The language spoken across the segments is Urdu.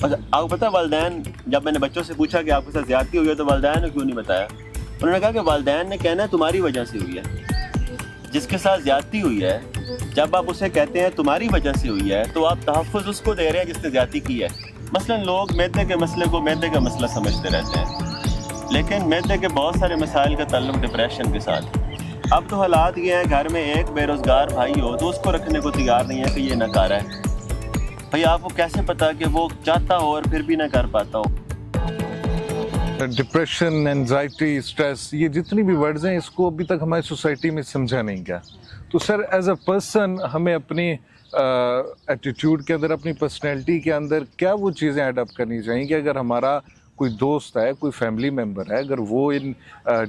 آپ کو پتہ ہے والدین، جب میں نے بچوں سے پوچھا کہ آپ کے ساتھ زیادتی ہوئی ہے تو والدین نے کیوں نہیں بتایا؟ انہوں نے کہا کہ والدین نے کہنا ہے تمہاری وجہ سے ہوئی ہے۔ جس کے ساتھ زیادتی ہوئی ہے، جب آپ اسے کہتے ہیں تمہاری وجہ سے ہوئی ہے تو آپ تحفظ اس کو دے رہے ہیں جس نے زیادتی کی ہے۔ مثلا لوگ معدے کے مسئلے کو معدے کا مسئلہ سمجھتے رہتے ہیں، لیکن معدے کے بہت سارے مسائل کا تعلق ڈپریشن کے ساتھ۔ اب تو حالات یہ ہیں، گھر میں ایک بے روزگار بھائی ہو تو اس کو رکھنے کو تیار نہیں ہے کہ یہ ناکارہ ہے۔ بھئی آپ کو کیسے پتا کہ وہ چاہتا ہو اور پھر بھی نہ کر پاتا ہو؟ ڈپریشن، انزائٹی، اسٹریس، یہ جتنی بھی ورڈز ہیں اس کو ابھی تک ہماری سوسائٹی میں سمجھا نہیں گیا۔ تو سر ایز اے پرسن ہمیں اپنی ایٹیٹیوڈ کے اندر، اپنی پرسنالٹی کے اندر کیا وہ چیزیں ایڈاپٹ کرنی چاہیے کہ اگر ہمارا کوئی دوست ہے، کوئی فیملی ممبر ہے، اگر وہ ان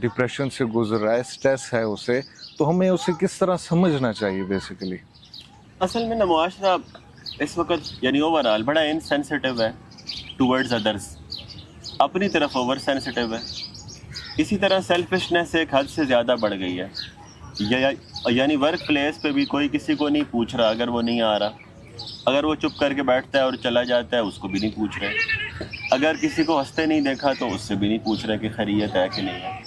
ڈپریشن سے گزر رہا ہے، اسٹریس ہے اسے، تو ہمیں اسے کس طرح سمجھنا چاہیے بیسیکلی؟ اصل میں نا معاشرہ اس وقت یعنی اوورآل بڑا انسینسٹیو ہے ٹورڈز ادرس، اپنی طرف اوور سینسٹیو ہے۔ اسی طرح سیلفشنس ایک حد سے زیادہ بڑھ گئی ہے، یعنی ورک پلیس پہ بھی کوئی کسی کو نہیں پوچھ رہا اگر وہ نہیں آ رہا، اگر وہ چپ کر کے بیٹھتا ہے اور چلا جاتا ہے اس کو بھی نہیں پوچھ رہے، اگر کسی کو ہنستے نہیں دیکھا تو اس سے بھی نہیں پوچھ رہے کہ خیریت ہے کہ نہیں ہے۔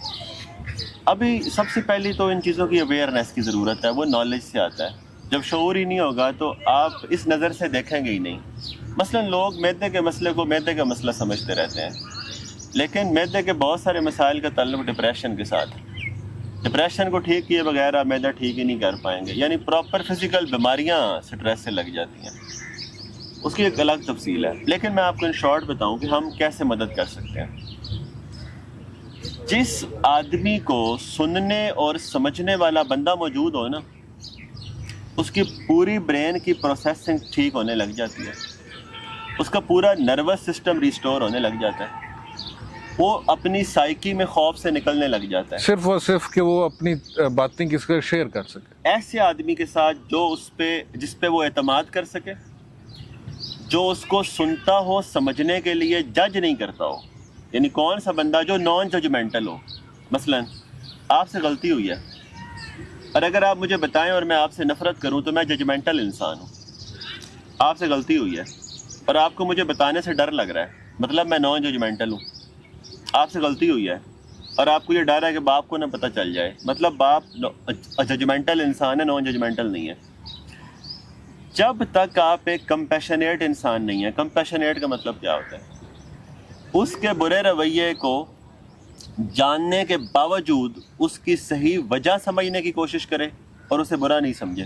ابھی سب سے پہلی تو ان چیزوں کی اویئرنیس کی ضرورت ہے، وہ نالج سے آتا ہے۔ جب شعور ہی نہیں ہوگا تو آپ اس نظر سے دیکھیں گے ہی نہیں۔ مثلا لوگ معدے کے مسئلے کو معدے کا مسئلہ سمجھتے رہتے ہیں، لیکن معدے کے بہت سارے مسائل کا تعلق ڈپریشن کے ساتھ۔ ڈپریشن کو ٹھیک کیے بغیر آپ معدہ ٹھیک ہی نہیں کر پائیں گے، یعنی پراپر فزیکل بیماریاں سٹریس سے لگ جاتی ہیں، اس کی ایک الگ تفصیل ہے۔ لیکن میں آپ کو ان شارٹ بتاؤں کہ ہم کیسے مدد کر سکتے ہیں۔ جس آدمی کو سننے اور سمجھنے والا بندہ موجود ہو نا، اس کی پوری برین کی پروسیسنگ ٹھیک ہونے لگ جاتی ہے، اس کا پورا نروس سسٹم ریسٹور ہونے لگ جاتا ہے، وہ اپنی سائیکی میں خوف سے نکلنے لگ جاتا ہے، صرف اور صرف کہ وہ اپنی باتیں کس کا شیئر کر سکے۔ ایسے آدمی کے ساتھ جو جس پہ وہ اعتماد کر سکے، جو اس کو سنتا ہو، سمجھنے کے لیے جج نہیں کرتا ہو، یعنی کون سا بندہ جو نان ججمنٹل ہو۔ مثلا آپ سے غلطی ہوئی ہے اور اگر آپ مجھے بتائیں اور میں آپ سے نفرت کروں تو میں ججمنٹل انسان ہوں۔ آپ سے غلطی ہوئی ہے اور آپ کو مجھے بتانے سے ڈر لگ رہا ہے، مطلب میں نان ججمنٹل ہوں۔ آپ سے غلطی ہوئی ہے اور آپ کو یہ ڈر ہے کہ باپ کو نہ پتہ چل جائے، مطلب باپ ججمنٹل انسان ہے، نان ججمنٹل نہیں ہے۔ جب تک آپ ایک کمپیشنیٹ انسان نہیں ہے، کمپیشنیٹ کا مطلب کیا ہوتا ہے؟ اس کے برے رویے کو جاننے کے باوجود اس کی صحیح وجہ سمجھنے کی کوشش کرے اور اسے برا نہیں سمجھے۔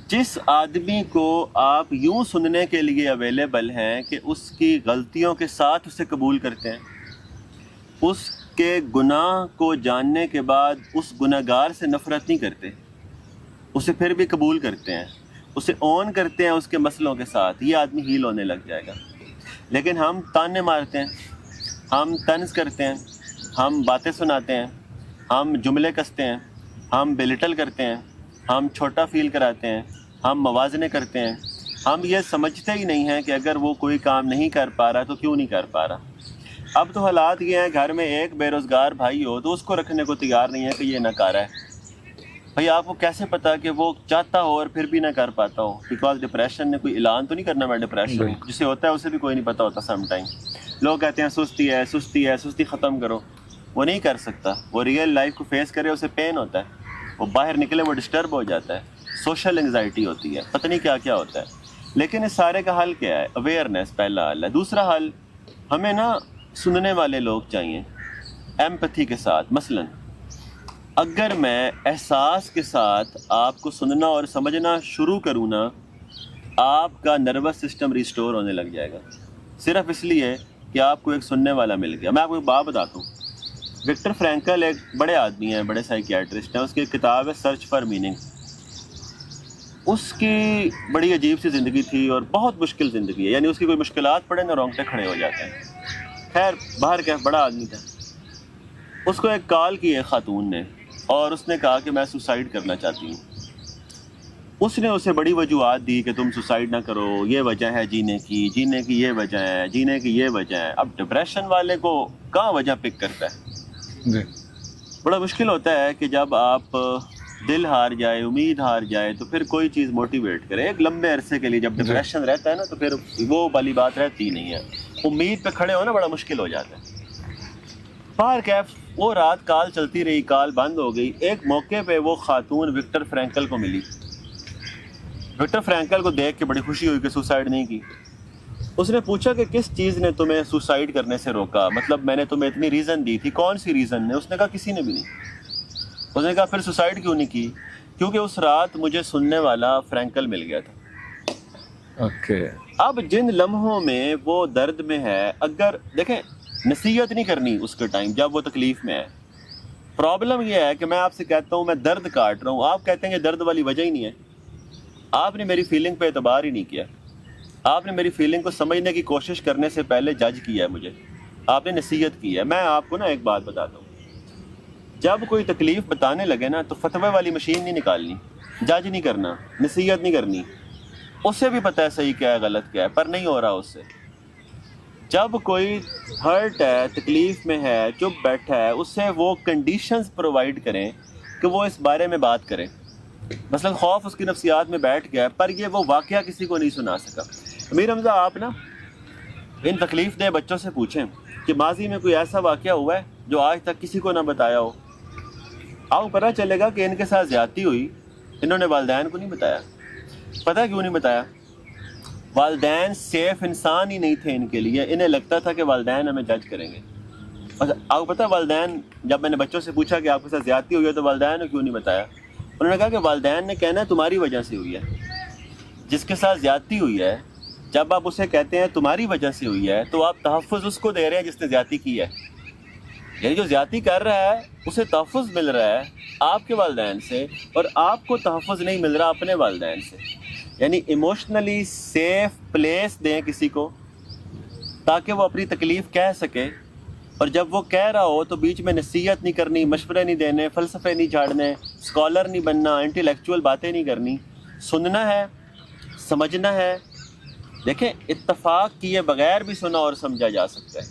جس آدمی کو آپ یوں سننے کے لیے اویلیبل ہیں کہ اس کی غلطیوں کے ساتھ اسے قبول کرتے ہیں، اس کے گناہ کو جاننے کے بعد اس گناہگار سے نفرت نہیں کرتے، اسے پھر بھی قبول کرتے ہیں، اسے اون کرتے ہیں اس کے مسئلوں کے ساتھ، یہ آدمی ہیل ہونے لگ جائے گا۔ لیکن ہم تانے مارتے ہیں، ہم طنز کرتے ہیں، ہم باتیں سناتے ہیں، ہم جملے کستے ہیں، ہم بلٹل کرتے ہیں، ہم چھوٹا فیل کراتے ہیں، ہم موازنے کرتے ہیں، ہم یہ سمجھتے ہی نہیں ہیں کہ اگر وہ کوئی کام نہیں کر پا رہا تو کیوں نہیں کر پا رہا۔ اب تو حالات یہ ہیں، گھر میں ایک بے روزگار بھائی ہو تو اس کو رکھنے کو تیار نہیں ہے کہ یہ ناکارہ ہے۔ بھئی آپ کو کیسے پتا کہ وہ چاہتا ہو اور پھر بھی نہ کر پاتا ہو؟ بیکاز ڈپریشن نے کوئی اعلان تو نہیں کرنا میں ڈپریشن ہوں، جسے ہوتا ہے اسے بھی کوئی نہیں پتا ہوتا۔ سم ٹائم لوگ کہتے ہیں سستی ہے، سستی ہے، سستی ختم کرو، وہ نہیں کر سکتا، وہ ریئل لائف کو فیس کرے، اسے پین ہوتا ہے، وہ باہر نکلے وہ ڈسٹرب ہو جاتا ہے، سوشل انگزائٹی ہوتی ہے، پتہ نہیں کیا کیا ہوتا ہے۔ لیکن اس سارے کا حل کیا ہے؟ اویئرنیس پہلا حل ہے۔ دوسرا حل، ہمیں نا سننے والے لوگ چاہیے ایمپتھی کے ساتھ۔ مثلا اگر میں احساس کے ساتھ آپ کو سننا اور سمجھنا شروع کروں نا، آپ کا نروس سسٹم ریسٹور ہونے لگ جائے گا، صرف اس لیے کہ آپ کو ایک سننے والا مل گیا۔ میں آپ کو ایک بات بتاتا ہوں، وکٹر فرینکل ایک بڑے آدمی ہیں، بڑے سائیکیاٹرسٹ ہیں، اس کی ایک کتاب ہے سرچ فار میننگ۔ اس کی بڑی عجیب سی زندگی تھی اور بہت مشکل زندگی ہے، یعنی اس کی کوئی مشکلات پڑے نا رونگٹے کھڑے ہو جاتے ہیں۔ خیر باہر کیا بڑا آدمی تھا، اس کو ایک کال کی ایک خاتون نے اور اس نے کہا کہ میں سوسائڈ کرنا چاہتی ہوں۔ اس نے اسے بڑی وجوہات دی کہ تم سوسائڈ نہ کرو، یہ وجہ ہے جینے کی یہ وجہ ہے، جینے کی یہ وجہ ہے۔ اب ڈپریشن والے کو کہاں وجہ پک کرتا ہے؟ جی بڑا مشکل ہوتا ہے کہ جب آپ دل ہار جائے، امید ہار جائے، تو پھر کوئی چیز موٹیویٹ کرے ایک لمبے عرصے کے لیے. جب ڈپریشن رہتا ہے نا تو پھر وہ والی بات رہتی نہیں ہے. امید پہ کھڑے ہونا بڑا مشکل ہو جاتا ہے. باہر کیف وہ رات کال چلتی رہی، کال بند ہو گئی. ایک موقع پہ وہ خاتون وکٹر فرینکل کو ملی. وکٹر فرینکل کو دیکھ کے بڑی خوشی ہوئی کہ سوسائڈ نہیں کی. اس نے پوچھا کہ کس چیز نے تمہیں سوسائڈ کرنے سے روکا، مطلب میں نے تمہیں اتنی ریزن دی تھی، کون سی ریزن نے؟ اس نے کہا کسی نے بھی نہیں. اس نے کہا پھر سوسائڈ کیوں نہیں کی؟ کیونکہ اس رات مجھے سننے والا فرینکل مل گیا تھا. اوکے. اب جن لمحوں میں وہ درد میں ہے، اگر دیکھیں نصیحت نہیں کرنی اس کے ٹائم جب وہ تکلیف میں ہے. پرابلم یہ ہے کہ میں آپ سے کہتا ہوں میں درد کاٹ رہا ہوں، آپ کہتے ہیں کہ درد والی وجہ ہی نہیں ہے. آپ نے میری فیلنگ پہ اعتبار ہی نہیں کیا. آپ نے میری فیلنگ کو سمجھنے کی کوشش کرنے سے پہلے جج کیا ہے مجھے. آپ نے نصیحت کی ہے. میں آپ کو نا ایک بات بتاتا ہوں، جب کوئی تکلیف بتانے لگے نا تو فتوے والی مشین نہیں نکالنی، جج نہیں کرنا، نصیحت نہیں کرنی. اسے بھی پتہ ہے صحیح کیا ہے غلط کیا ہے، پر نہیں ہو رہا اس سے. جب کوئی ہرٹ ہے، تکلیف میں ہے، چپ بیٹھا ہے، اسے وہ کنڈیشنز پرووائڈ کریں کہ وہ اس بارے میں بات کرے. مثلا خوف اس کی نفسیات میں بیٹھ گیا ہے، پر یہ وہ واقعہ کسی کو نہیں سنا سکا. امیر حمزہ آپ نا ان تکلیف دہ بچوں سے پوچھیں کہ ماضی میں کوئی ایسا واقعہ ہوا ہے جو آج تک کسی کو نہ بتایا ہو. آپ کو پتہ چلے گا کہ ان کے ساتھ زیادتی ہوئی، انہوں نے والدین کو نہیں بتایا. پتہ کیوں نہیں بتایا؟ والدین سیف انسان ہی نہیں تھے ان کے لیے. انہیں لگتا تھا کہ والدین ہمیں جج کریں گے. آپ کو پتہ والدین، جب میں نے بچوں سے پوچھا کہ آپ کے ساتھ زیادتی ہوئی ہے تو والدین نے کیوں نہیں بتایا؟ انہوں نے کہا کہ والدین نے کہنا ہے تمہاری وجہ سے ہوئی ہے. جس کے ساتھ زیادتی ہوئی ہے جب آپ اسے کہتے ہیں تمہاری وجہ سے ہوئی ہے تو آپ تحفظ اس کو دے رہے ہیں جس نے زیادتی کی ہے. یعنی جو زیادتی کر رہا ہے اسے تحفظ مل رہا ہے آپ کے والدین سے، اور آپ کو تحفظ نہیں مل رہا اپنے والدین سے. یعنی ایموشنلی سیف پلیس دیں کسی کو تاکہ وہ اپنی تکلیف کہہ سکے. اور جب وہ کہہ رہا ہو تو بیچ میں نصیحت نہیں کرنی، مشورے نہیں دینے، فلسفے نہیں جھاڑنے، اسکالر نہیں بننا، انٹیلیکچوئل باتیں نہیں کرنی. سننا ہے، سمجھنا ہے. دیکھیں اتفاق کیے بغیر بھی سنا اور سمجھا جا سکتا ہے.